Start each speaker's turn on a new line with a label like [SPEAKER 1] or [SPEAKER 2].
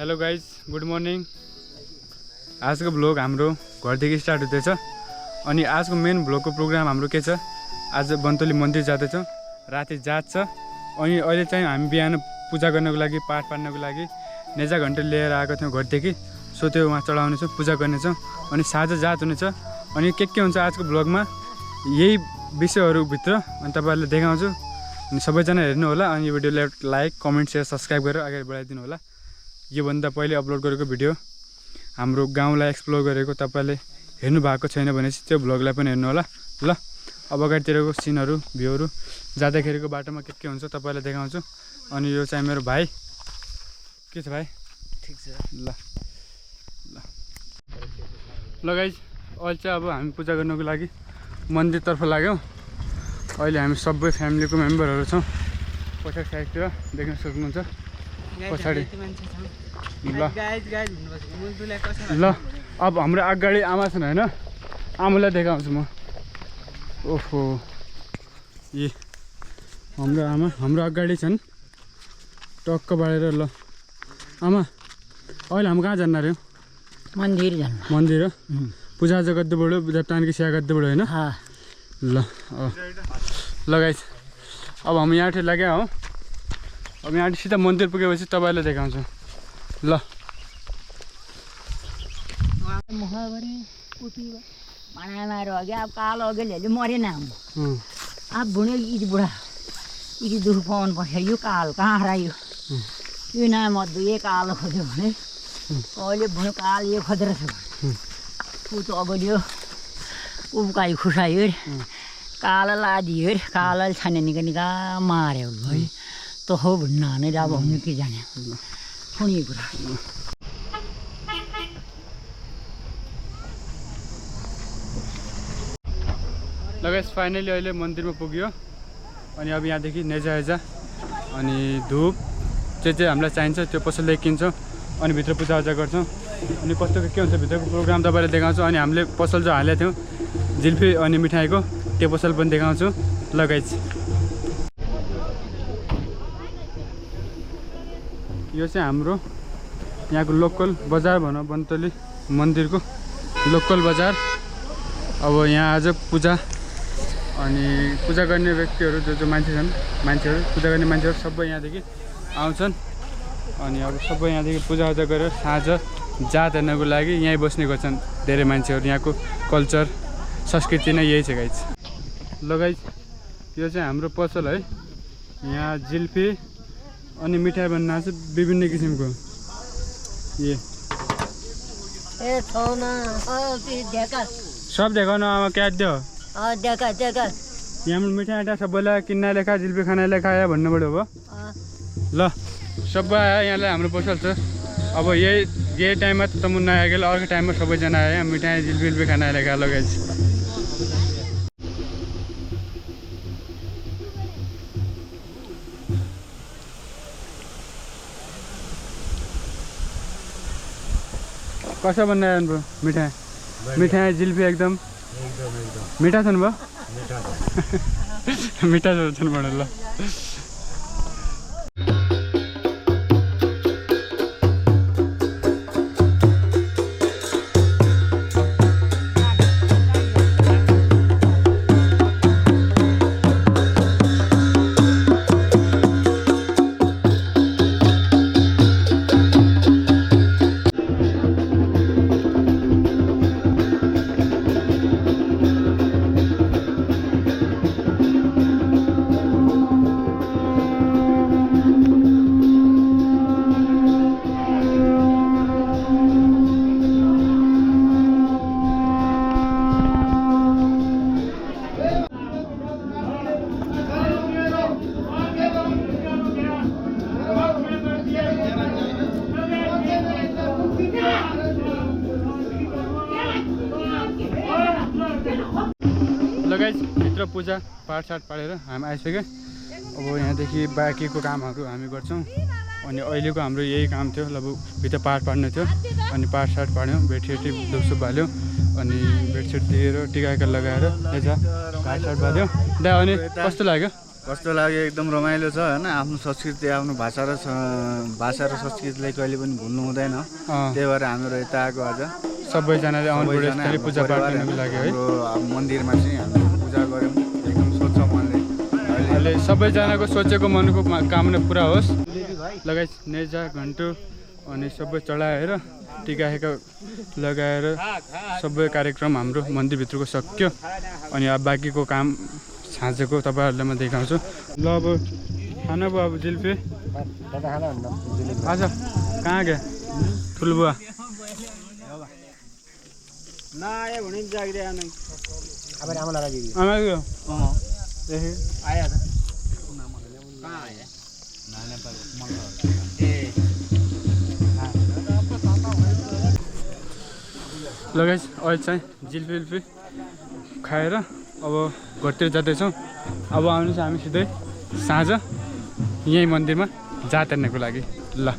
[SPEAKER 1] Hello guys, good morning. आजको vlog हाम्रो घरदेखि स्टार्ट हुँदैछ। अनि आजको मेन भ्लगको प्रोग्राम हाम्रो के छ, आज बन्तोली मन्दिर जाँदैछौँ। राति जात छ। अनि अहिले चाहिँ हामी बिहान पूजा गर्नको लागि, पाठ पार्नको लागि नेजा घन्टी लिएर आएको थियौँ घरदेखि। सो त्यो उहाँ चढाउनेछौँ, पूजा गर्नेछौँ। अनि साँझ जात हुनेछ। अनि के हुन्छ आजको भ्लगमा यही विषयहरूभित्र अनि तपाईँहरूले देखाउँछु। अनि सबैजना हेर्नु होला। अनि यो भिडियोलाई लाइक, कमेन्ट, सेयर, सब्सक्राइब गरेर अगाडि बढाइदिनु होला। योभन्दा पहिले अपलोड गरेको भिडियो हाम्रो गाउँलाई एक्सप्लोर गरेको तपाईँले हेर्नु भएको छैन भने चाहिँ त्यो भ्लगलाई पनि हेर्नु होला। ल अब अगाडितिरको सिनहरू, भ्यूहरू, जाँदाखेरिको बाटोमा के हुन्छ तपाईँलाई देखाउँछु। अनि यो चाहिँ मेरो भाइ। के छ भाइ?
[SPEAKER 2] ठिक छ।
[SPEAKER 1] ल ल ल गाइज, अहिले चाहिँ अब हामी पूजा गर्नको लागि मन्दिरतर्फ लाग्यौँ। अहिले हामी सबै फ्यामिलीको मेम्बरहरू छौँ। पछाडि साइडतिर देख्न सक्नुहुन्छ पछाडि। ल अब हाम्रो अगाडि आमा छन् होइन, आमालाई देखाउँछु म। ओहो, यी हाम्रो आमा हाम्रो अगाडि छन् टक्क बाडेर। ल आमा, अहिले हामी कहाँ जान्न अरे?
[SPEAKER 2] मन्दिर जानु।
[SPEAKER 1] मन्दिर हो? पूजाआजा गर्दै बढ्यो, जप्तानकी सेवा गर्दै बढ्यो होइन? ल ल गाइस, अब हामी यहाँ लाग्यो हो। अब यहाँ सिधा मन्दिर पुगेपछि तपाईँलाई देखाउँछु। ल
[SPEAKER 2] अब कालो अघिले मरेन। अब बुढो यी बुढा यी दुःख पाउनु पर्छ। यो कालो कहाँ हरायो? यो नयाँ मध्य यो कालो खोज्यो भने अहिले बुढो कालो यो खोजेर छ। ऊ त अगाडि उब्काइ खुसायो, कालो लादियो, कालो छाने निका निका माऱ्यो है। त हो भन्न नै अब हुनु के जाने कुनै कुरा।
[SPEAKER 1] ल गाइस, फाइनली अहिले मन्दिरमा पुग्यो। अनि अब यहाँदेखि नेजा अनि धुप चाहिँ हामीलाई चाहिन्छ त्यो पसलले किन्छौँ। अनि भित्र पूजाआजा गर्छौँ। अनि कस्तो के हुन्छ भित्रको प्रोग्राम तपाईँले देखाउँछु। अनि हामीले पसल जो हालेको थियौँ जिल्फी अनि मिठाईको, त्यो पसल पनि देखाउँछु। ल गाइस, यो चाहिँ हाम्रो यहाँको लोकल बजार भनौँ, बन्तोली मन्दिरको लोकल बजार। अब यहाँ आज पूजा अनि पूजा गर्ने व्यक्तिहरू जो मान्छे छन्, पूजा गर्ने मान्छेहरू सबै यहाँदेखि आउँछन्। अनि अब सबै यहाँदेखि पूजाआजा गरेर साँझ जात हेर्नको लागि यहीँ बस्ने गर्छन् धेरै मान्छेहरू। यहाँको कल्चर संस्कृति नै यही छ गाइज। ल गाइज, यो चाहिँ हाम्रो पसल है। यहाँ जिल्फी अनि मिठाई बन्न छ विभिन्न किसिमको। सब देखाउन आमा, क्या दियो यहाँ मिठाई सबैलाई किन्न लेखा, जिल्फी खाना लेखा आयो भन्नु पऱ्यो। अब ल सबै आयो यहाँलाई हाम्रो पसल छ। अब यही टाइममा त मुन्ना आयो, अर्को टाइममा सबैजना आयो मिठाई जिल्फी खाना लेखा लगाइन्छ। कसो बनायो ब्रो मिठाई जिल्फी? एकदम मिठा छन् भयो। मिठा छन् बडा। ल गाइस, भित्र पूजा पाठसाठ पारेर हामी आइसक्यो। अब यहाँदेखि बाँकीको कामहरू हामी गर्छौँ। अनि अहिलेको हाम्रो यही काम थियो। लगभग भित्र पाठ पार्ने थियो। अनि पाठसाठ पाड्यौँ, बेडसिट धुपसुप हाल्यौँ। अनि बेडसिट दिएर टिका लगाएर यता पाठसाठ बाँध्यो। दा अनि कस्तो लाग्यो?
[SPEAKER 3] कस्तो लाग्यो एकदम रमाइलो छ होइन आफ्नो संस्कृति आफ्नो भाषा र संस्कृतिलाई कहिले पनि भुल्नु हुँदैन त्यही भएर हाम्रो यता आएको आज
[SPEAKER 1] सबैजनाले आउनु स्थली पूजा पाठ गर्नको लागि है
[SPEAKER 3] अब मन्दिरमा चाहिँ हामी पूजा गऱ्यौँ एकदम सोध्छ मनले
[SPEAKER 1] अहिले सबैजनाको सोचेको मनको कामना पुरा होस् लगाइ नेजा घन्टु अनि सबै चढाएर टिकाएका लगाएर सबै कार्यक्रम हाम्रो मन्दिरभित्रको सक्यो अनि अब बाँकीको काम साँझको तपाईँहरूलाई म देखाउँछु ल अब खाना भयो अब जिल्फी आज कहाँ गयो ठुलो बुवा लगाइ अहिले चाहिँ जिल्फी खाएर अब घरतिर जाँदैछौँ अब आउनुहोस् हामी सिधै साँझ यहीँ मन्दिरमा जात हेर्नको लागि ल